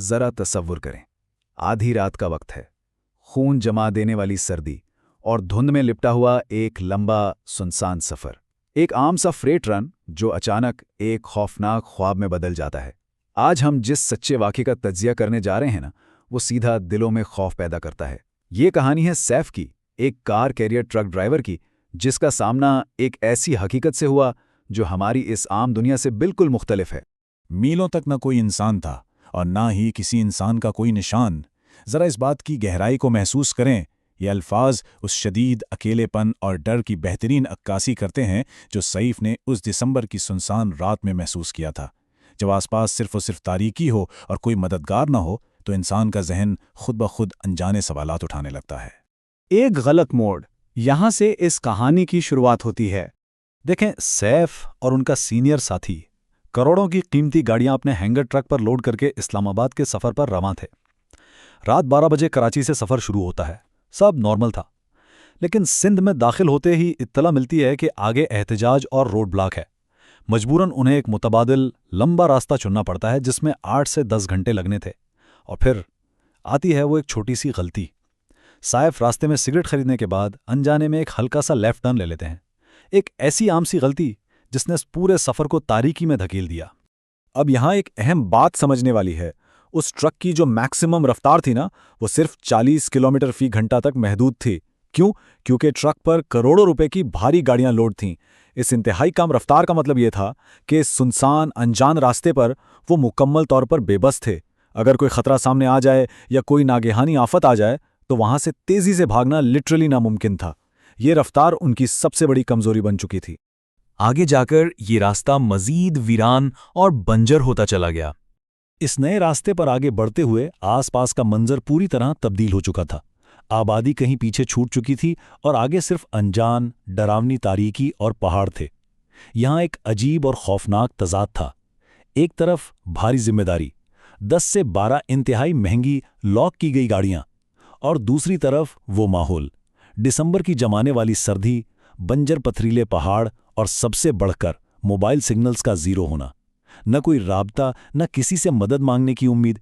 जरा तसव्वुर करें, आधी रात का वक्त है, खून जमा देने वाली सर्दी और धुंध में लिपटा हुआ एक लंबा सुनसान सफर। एक आम सा फ्रेट रन जो अचानक एक खौफनाक ख्वाब में बदल जाता है। आज हम जिस सच्चे वाक़े का तज्जिया करने जा रहे हैं ना, वो सीधा दिलों में खौफ पैदा करता है। ये कहानी है सैफ की, एक कार कैरियर ट्रक ड्राइवर की, जिसका सामना एक ऐसी हकीकत से हुआ जो हमारी इस आम दुनिया से बिल्कुल मुख्तलिफ है। मीलों तक न कोई इंसान था और ना ही किसी इंसान का कोई निशान। जरा इस बात की गहराई को महसूस करें। ये अल्फाज उस शदीद अकेलेपन और डर की बेहतरीन अक्कासी करते हैं जो सईफ ने उस दिसंबर की सुनसान रात में महसूस किया था, जब आसपास सिर्फ और सिर्फ तारीकी हो और कोई मददगार न हो तो इंसान का जहन खुद ब खुद अनजाने सवालात उठाने लगता है। एक गलत मोड़, यहाँ से इस कहानी की शुरुआत होती है। देखें, सैफ और उनका सीनियर साथी करोड़ों की कीमती गाड़ियां अपने हैंगर ट्रक पर लोड करके इस्लामाबाद के सफ़र पर रवां थे। रात 12 बजे कराची से सफ़र शुरू होता है। सब नॉर्मल था, लेकिन सिंध में दाखिल होते ही इत्तला मिलती है कि आगे एहतजाज और रोड ब्लॉक है। मजबूरन उन्हें एक मुतबादिल लंबा रास्ता चुनना पड़ता है जिसमें 8 से 10 घंटे लगने थे। और फिर आती है वो एक छोटी सी गलती। सैफ रास्ते में सिगरेट खरीदने के बाद अनजाने में एक हल्का सा लेफ्ट टर्न ले लेते हैं। एक ऐसी आम सी गलती जिसने इस पूरे सफ़र को तारीकी में धकेल दिया। अब यहाँ एक अहम बात समझने वाली है। उस ट्रक की जो मैक्सिमम रफ्तार थी ना, वो सिर्फ 40 किलोमीटर फी घंटा तक महदूद थी। क्यों? क्योंकि ट्रक पर करोड़ों रुपए की भारी गाड़ियां लोड थीं। इस इंतहाई कम रफ्तार का मतलब ये था कि इस सुनसान अनजान रास्ते पर वो मुकम्मल तौर पर बेबस थे। अगर कोई खतरा सामने आ जाए या कोई नागेहानी आफत आ जाए तो वहां से तेजी से भागना लिटरली नामुमकिन था। ये रफ्तार उनकी सबसे बड़ी कमजोरी बन चुकी थी। आगे जाकर ये रास्ता मजीद वीरान और बंजर होता चला गया। इस नए रास्ते पर आगे बढ़ते हुए आसपास का मंजर पूरी तरह तब्दील हो चुका था। आबादी कहीं पीछे छूट चुकी थी और आगे सिर्फ अनजान, डरावनी तारीकी और पहाड़ थे। यहाँ एक अजीब और खौफनाक तजाद था। एक तरफ भारी जिम्मेदारी, 10 से 12 इंतहाई महंगी लॉक की गई गाड़ियां, और दूसरी तरफ वो माहौल, दिसंबर की जमाने वाली सर्दी, बंजर पथरीले पहाड़ और सबसे बढ़कर मोबाइल सिग्नल्स का जीरो होना। न कोई राबता, न किसी से मदद मांगने की उम्मीद।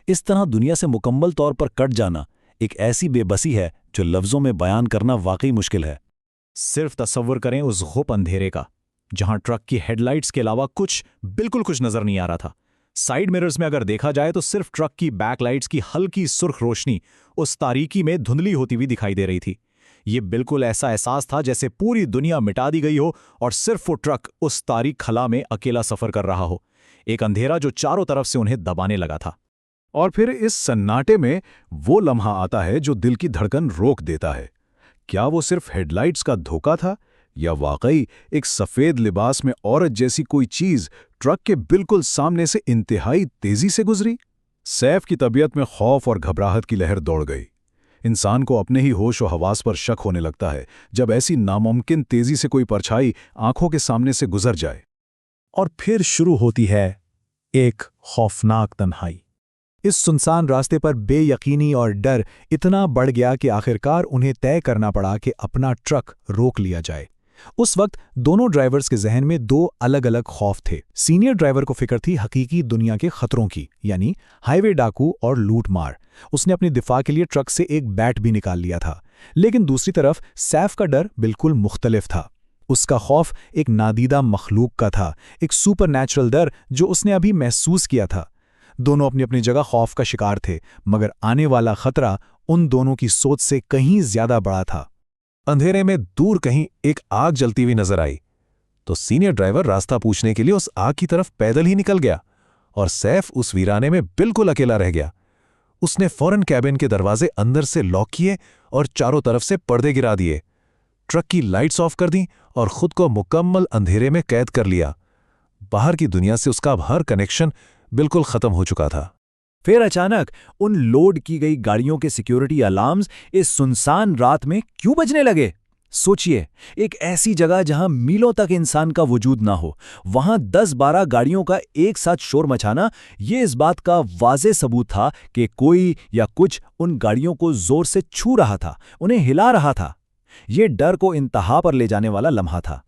इस तरह दुनिया से मुकम्मल तौर पर कट जाना एक ऐसी बेबसी है जो लफ्ज़ों में बयान करना वाकई मुश्किल है। सिर्फ तसव्वुर करें उस गुप अंधेरे का, जहां ट्रक की हेडलाइट्स के अलावा बिल्कुल कुछ नजर नहीं आ रहा था। साइड मिरर्स में अगर देखा जाए तो सिर्फ ट्रक की बैकलाइट्स की हल्की सुर्ख रोशनी उस तारीकी में धुंधली होती हुई दिखाई दे रही थी। ये बिल्कुल ऐसा एहसास था जैसे पूरी दुनिया मिटा दी गई हो और सिर्फ वो ट्रक उस तारीक खला में अकेला सफर कर रहा हो। एक अंधेरा जो चारों तरफ से उन्हें दबाने लगा था। और फिर इस सन्नाटे में वो लम्हा आता है जो दिल की धड़कन रोक देता है। क्या वो सिर्फ हेडलाइट्स का धोखा था, या वाकई एक सफेद लिबास में औरत जैसी कोई चीज ट्रक के बिल्कुल सामने से इंतहाई तेजी से गुजरी? सैफ की तबीयत में खौफ और घबराहट की लहर दौड़ गई। इंसान को अपने ही होश और हवास पर शक होने लगता है जब ऐसी नामुमकिन तेजी से कोई परछाई आंखों के सामने से गुजर जाए। और फिर शुरू होती है एक खौफनाक तन्हाई। इस सुनसान रास्ते पर बेयकीनी और डर इतना बढ़ गया कि आखिरकार उन्हें तय करना पड़ा कि अपना ट्रक रोक लिया जाए। उस वक्त दोनों ड्राइवर्स के जहन में दो अलग अलग खौफ थे। सीनियर ड्राइवर को फिक्र थी हकीकी दुनिया के खतरों की, यानी हाईवे डाकू और लूटमार। उसने अपनी दिफा के लिए ट्रक से एक बैट भी निकाल लिया था। लेकिन दूसरी तरफ सैफ का डर बिल्कुल मुख्तलिफ था। उसका खौफ एक नादीदा मखलूक का था, एक सुपरनैचुरल डर जो उसने अभी महसूस किया था। दोनों अपनी अपनी जगह खौफ का शिकार थे, मगर आने वाला खतरा उन दोनों की सोच से कहीं ज्यादा बड़ा था। अंधेरे में दूर कहीं एक आग जलती हुई नजर आई तो सीनियर ड्राइवर रास्ता पूछने के लिए उस आग की तरफ पैदल ही निकल गया और सैफ उस वीराने में बिल्कुल अकेला रह गया। उसने फौरन कैबिन के दरवाजे अंदर से लॉक किए और चारों तरफ से पर्दे गिरा दिए, ट्रक की लाइट्स ऑफ कर दी और खुद को मुकम्मल अंधेरे में कैद कर लिया। बाहर की दुनिया से उसका हर कनेक्शन बिल्कुल खत्म हो चुका था। फिर अचानक उन लोड की गई गाड़ियों के सिक्योरिटी अलार्म्स इस सुनसान रात में क्यों बजने लगे? सोचिए, एक ऐसी जगह जहां मीलों तक इंसान का वजूद ना हो, वहां 10-12 गाड़ियों का एक साथ शोर मचाना, ये इस बात का वाज़े सबूत था कि कोई या कुछ उन गाड़ियों को जोर से छू रहा था, उन्हें हिला रहा था। ये डर को इंतहा पर ले जाने वाला लम्हा था।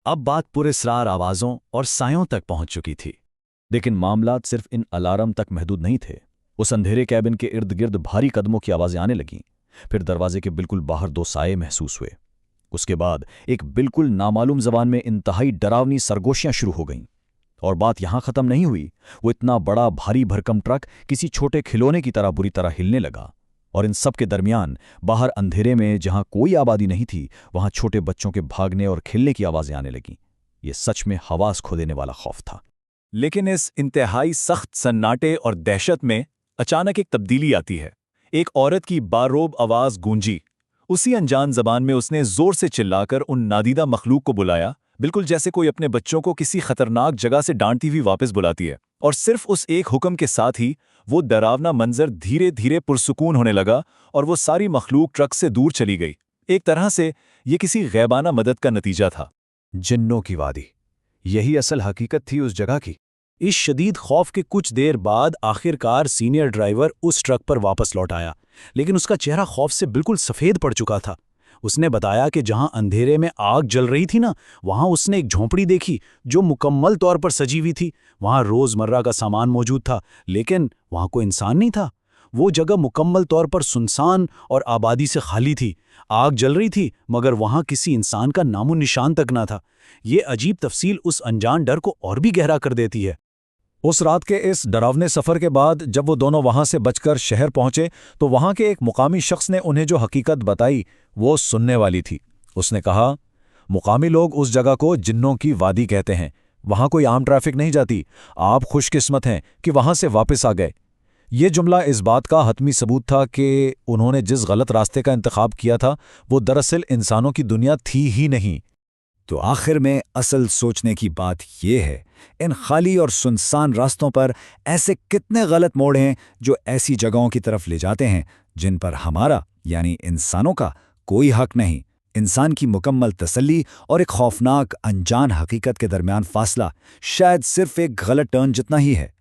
अब बात पुरस्रार आवाज़ों और सायों तक पहुंच चुकी थी। लेकिन मामला सिर्फ इन अलार्म तक महदूद नहीं थे। उस अंधेरे कैबिन के इर्द गिर्द भारी कदमों की आवाजें आने लगीं। फिर दरवाजे के बिल्कुल बाहर दो साये महसूस हुए। उसके बाद एक बिल्कुल नामालूम जबान में इंतहाई डरावनी सरगोशियां शुरू हो गईं। और बात यहां खत्म नहीं हुई। वो इतना बड़ा भारी भरकम ट्रक किसी छोटे खिलौने की तरह बुरी तरह हिलने लगा। और इन सब के दरमियान बाहर अंधेरे में जहां कोई आबादी नहीं थी, वहां छोटे बच्चों के भागने और खेलने की आवाजें आने लगीं। ये सच में हवास खो देने वाला खौफ था। लेकिन इस इंतहाई सख्त सन्नाटे और दहशत में अचानक एक तब्दीली आती है। एक औरत की बारोब आवाज गूंजी। उसी अनजान जबान में उसने जोर से चिल्लाकर उन नादीदा मखलूक को बुलाया, बिल्कुल जैसे कोई अपने बच्चों को किसी खतरनाक जगह से डांटती हुई वापस बुलाती है। और सिर्फ उस एक हुक्म के साथ ही वो डरावना मंजर धीरे धीरे पुरसुकून होने लगा और वो सारी मखलूक ट्रक से दूर चली गई। एक तरह से ये किसी गैबाना मदद का नतीजा था। जिन्नों की वादी, यही असल हकीकत थी उस जगह की। इस शदीद खौफ के कुछ देर बाद आखिरकार सीनियर ड्राइवर उस ट्रक पर वापस लौट आया, लेकिन उसका चेहरा खौफ से बिल्कुल सफ़ेद पड़ चुका था। उसने बताया कि जहां अंधेरे में आग जल रही थी ना, वहां उसने एक झोंपड़ी देखी जो मुकम्मल तौर पर सजी हुई थी। वहां रोज़मर्रा का सामान मौजूद था, लेकिन वहां कोई इंसान नहीं था। वो जगह मुकम्मल तौर पर सुनसान और आबादी से खाली थी। आग जल रही थी, मगर वहां किसी इंसान का नामो निशान तक ना था। ये अजीब तफसील उस अनजान डर को और भी गहरा कर देती है। उस रात के इस डरावने सफ़र के बाद जब वो दोनों वहां से बचकर शहर पहुंचे, तो वहां के एक मुकामी शख्स ने उन्हें जो हकीकत बताई वो सुनने वाली थी। उसने कहा, मुकामी लोग उस जगह को जिन्नों की वादी कहते हैं। वहां कोई आम ट्रैफिक नहीं जाती। आप खुशकिस्मत हैं कि वहां से वापस आ गए। ये जुमला इस बात का हतमी सबूत था कि उन्होंने जिस गलत रास्ते का इंतखाब किया था वो दरअसल इंसानों की दुनिया थी ही नहीं। तो आखिर में असल सोचने की बात यह है, इन खाली और सुनसान रास्तों पर ऐसे कितने गलत मोड़ हैं जो ऐसी जगहों की तरफ ले जाते हैं जिन पर हमारा यानी इंसानों का कोई हक नहीं। इंसान की मुकम्मल तसल्ली और एक खौफनाक अनजान हकीकत के दरमियान फासला शायद सिर्फ एक गलत टर्न जितना ही है।